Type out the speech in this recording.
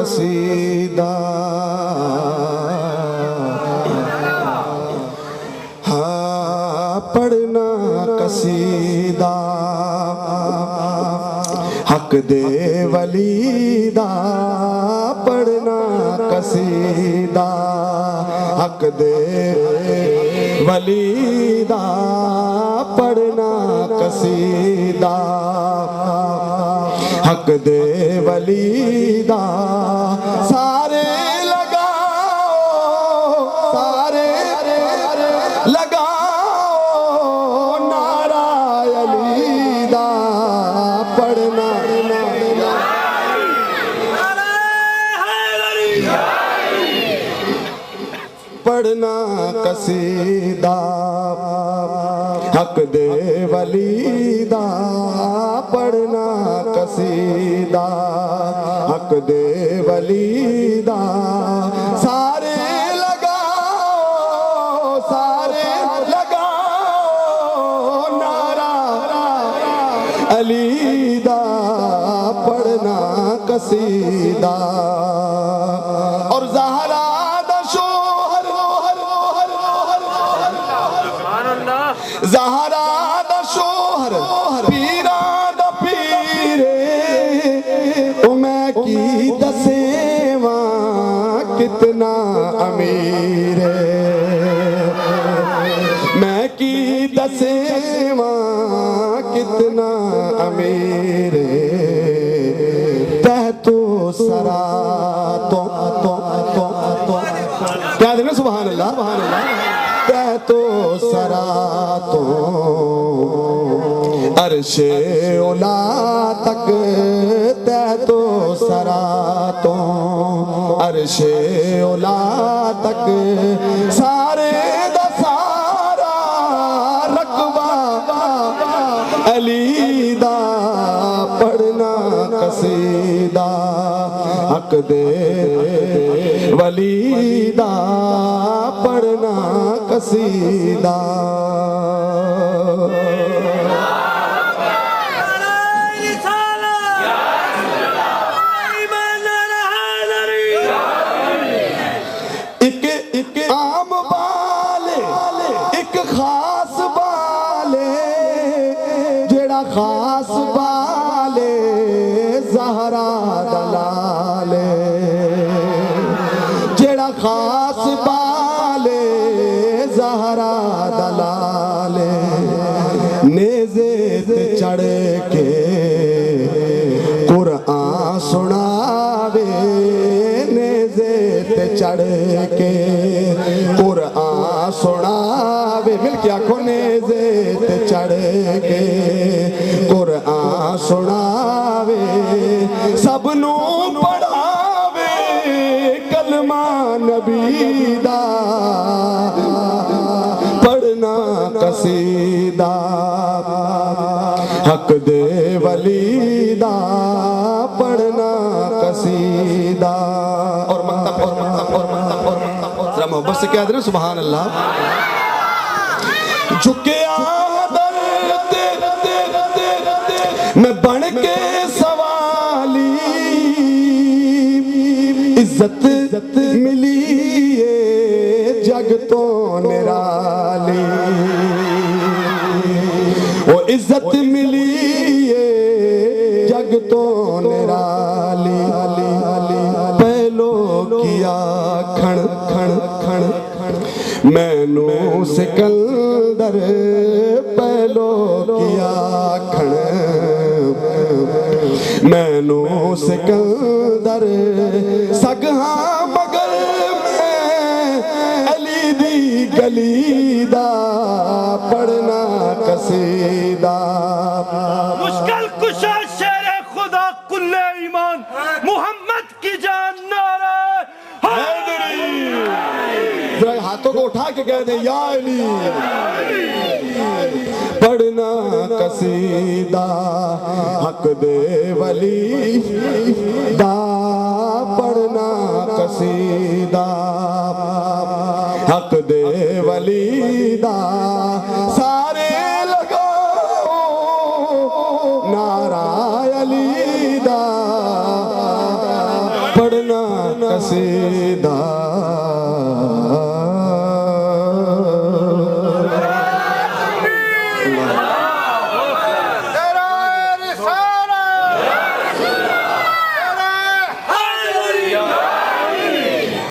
قصیدہ ہاں پڑھنا قصیدہ حق دے ولی دا پڑھنا قصیدہ حق دے ولی دا پڑھنا قصیدہ حق دے ولی دا سارے لگاؤ سارے لگاؤ نعرہ علی دا پڑھنا پڑھنا قصیدہ حق دے ولی دا پڑھنا قصیدہ حق دے ولی دا سارے لگاؤ نعرہ علی دا پڑھنا قصیدہ اور زہرا زہرا دا شوہر پیرا دا پیرے میں کی دسیواں کتنا امیر میں کی دسیواں کتنا امیر تحتو سرا تو کیا دینا سبحان اللہ تو سرا تو عرش اولا تک تو سرا تو عرش اولا تک سارے دا سارا رقبہ علی دا پڑھنا قصیدہ حق دے ولی دا پڑھنا قصیدہ ایک عام بالے ایک خاص بالے جڑا خاص بالے زہرا دلالے جڑا خاص بالے زہرا دلالے نیزے تے چڑھ کے قرآن سناوے نیزے تے چڑھ کے قرآن سناوے مل کے آنکھوں نیزے تے چڑھ کے قرآن سناوے سب نو پڑھاوے کلمہ نبی دا پڑھنا قصیدہ حق دے ولی دا پڑھنا قصیدہ اور ذرا محبت سے کہہ دینا سبحان اللہ جھکے آدر میں بن کے سوالی عزت ملی ہے جگ تو نرالی وہ عزت ملی ہے جگ تو نرالی پہلو کیا کھڑ میں نو سکندر پہلو کیا کھڑ میں نو سکندر سگہاں مگر میں علی دی گلی دا پڑھنا قصیدہ مشکل کشا شیر خدا کل ایمان محمد کی جان نعرہ حیدری ذرا ہاتھوں کو اٹھا کے کہہ دیں یا علی پڑھنا قصیدہ حق دے ولی دا پڑھنا قصیدہ حق دے ولی دا سارے لگاؤ نعرہ علی دا پڑھنا قصیدہ